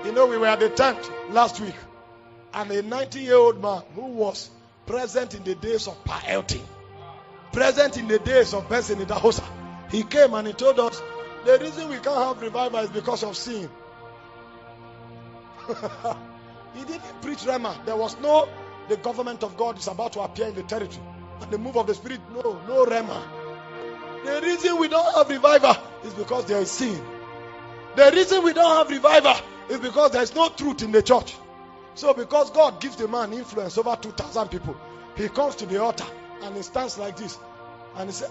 You know, we were at the tent last week, and a 90-year-old man who was present in the days of Paelting, present in the days of Benson Idahosa, he came and he told us, the reason we can't have revival is because of sin. He didn't preach Rema. There was no, the government of God is about to appear in the territory, and the move of the Spirit, no Rema. The reason we don't have revival is because there is sin. The reason we don't have revival is because there is no truth in the church. So because God gives the man influence over 2,000 people, he comes to the altar and he stands like this and he says,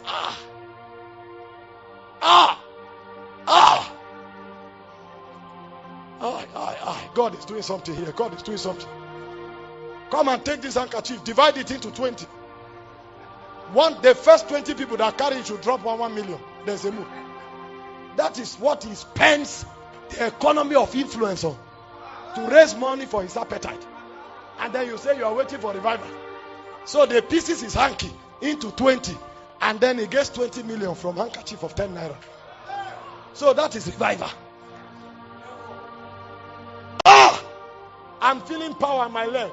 God is doing something here. God is doing something. Come and take this handkerchief, divide it into 20. The first 20 people that carry it should drop 1 million. There's a move. That is what he spends the economy of influence on, to raise money for his appetite. And then you say you are waiting for revival. So they pieces his hanky into 20, and then he gets 20 million from handkerchief of 10 naira. So that is revival. I'm feeling power in my leg.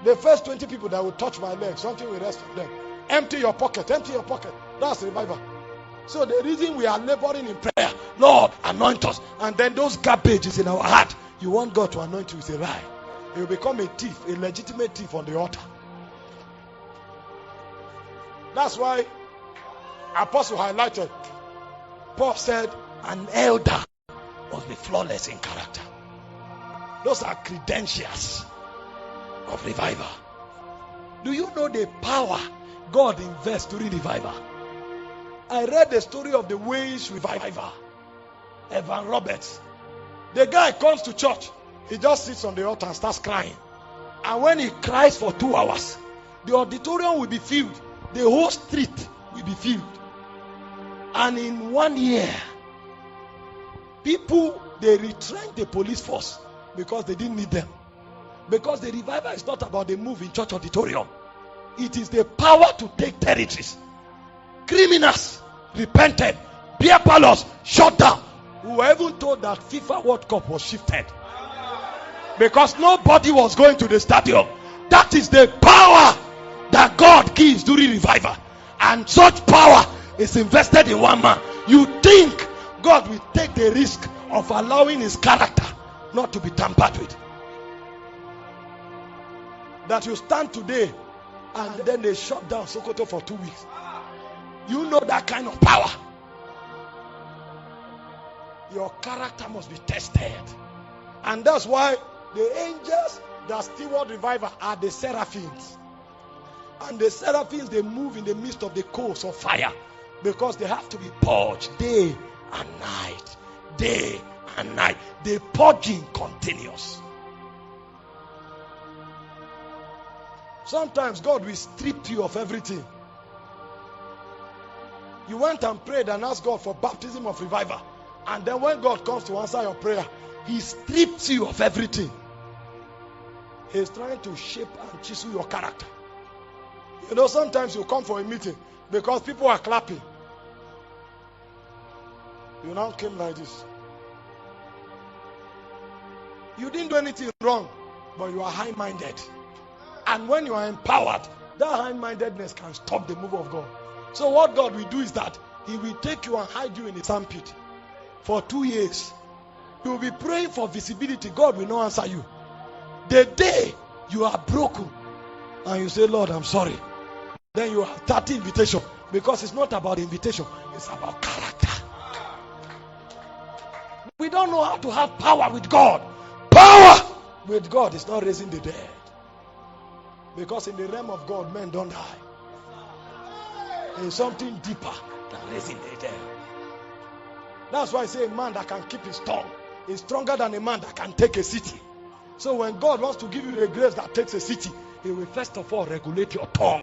The first 20 people that will touch my leg, something will rest on them. Empty your pocket, empty your pocket. That's revival. So the reason we are laboring in prayer, Lord, anoint us, and then those garbage is in our heart. You want God to anoint you with a lie. You become a thief, a legitimate thief on the altar. That's why Apostle highlighted, Paul said, an elder must be flawless in character. Those are credentials of revival. Do you know the power God invests during revival? I read the story of the Wales revival. Evan Roberts. The guy comes to church. He just sits on the altar and starts crying. And when he cries for 2 hours, the auditorium will be filled. The whole street will be filled. And in 1 year, people, they retrenched the police force because they didn't need them. Because the revival is not about the move in church auditorium. It is the power to take territories. Criminals repented. Beer parlors shut down. We were even told that FIFA World Cup was shifted because nobody was going to the stadium. That is the power that God gives during revival, and such power is invested in one man. You think God will take the risk of allowing his character not to be tampered with? That you stand today and then they shut down Sokoto for 2 weeks. You know that kind of power. Your character must be tested. And that's why the angels that steward revival are the seraphims. And the seraphims, they move in the midst of the coals of fire, because they have to be purged day and night. Day and night. The purging continues. Sometimes God will strip you of everything. You went and prayed and asked God for baptism of revival. And then when God comes to answer your prayer, he strips you of everything. He's trying to shape and chisel your character. You know, sometimes you come for a meeting because people are clapping. You now came like this. You didn't do anything wrong, but you are high-minded. And when you are empowered, that high-mindedness can stop the move of God. So what God will do is that he will take you and hide you in his armpit for 2 years. You will be praying for visibility. God will not answer you. The day you are broken and you say, Lord, I'm sorry, then you have 30 invitation, because it's not about invitation, it's about character. We don't know how to have power with God. Power with God is not raising the dead, because in the realm of God, men don't die. There is something deeper than raising the dead. That's why I say a man that can keep his tongue is stronger than a man that can take a city. So when God wants to give you a grace that takes a city, he will first of all regulate your tongue.